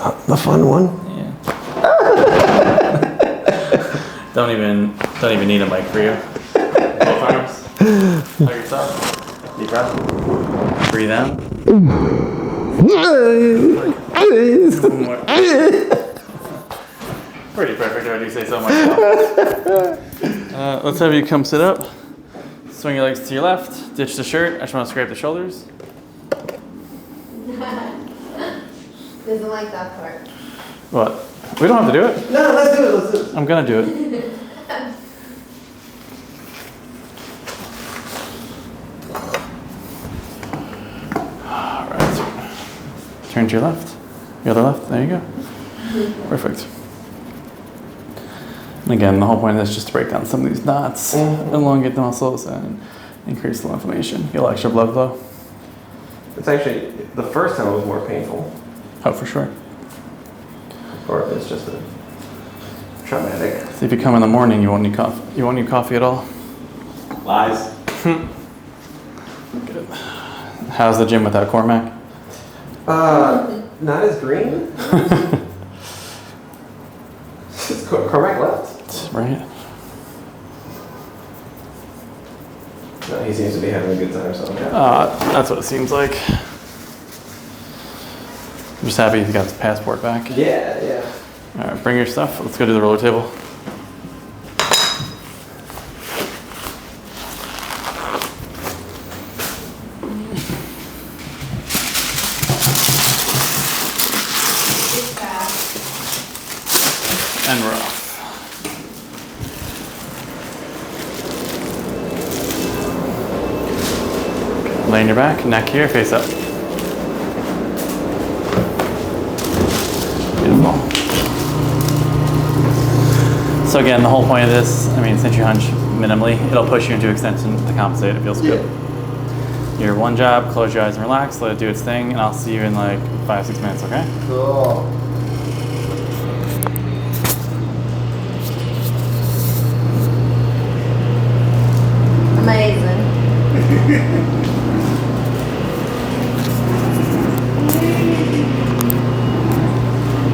The fun one? Yeah. Don't even need a mic for you. Both arms. Hug yourself. Deep breath. Breathe out. One more. Pretty perfect, if I do say so myself. Let's have you come sit up. Swing your legs to your left. Ditch the shirt. I just want to scrape the shoulders. Doesn't like that part. What? We don't have to do it. No, let's do it. I'm gonna do it. All right. Turn to your left. Your other left. There you go. Perfect. And again, the whole point of this is just to break down some of these knots, elongate the muscles, and increase the inflammation. Get a little extra blood flow. It's actually, the first time it was more painful. Oh, for sure. Or it's just a traumatic. So if you come in the morning, you won't need coffee. You won't need coffee at all. Lies. Good. How's the gym without Cormac? Not as green. Cormac left. Right. No, he seems to be having a good time, so yeah. That's what it seems like. I'm just happy he got his passport back. Yeah. All right, bring your stuff. Let's go to the roller table. And we're off. Lay on your back, neck here, face up. Beautiful. So again, the whole point of this, since you hunch minimally, it'll push you into extension to compensate. It feels good. Your one job, close your eyes and relax, let it do its thing, and I'll see you in like 5-6 minutes, okay? Cool. Amazing.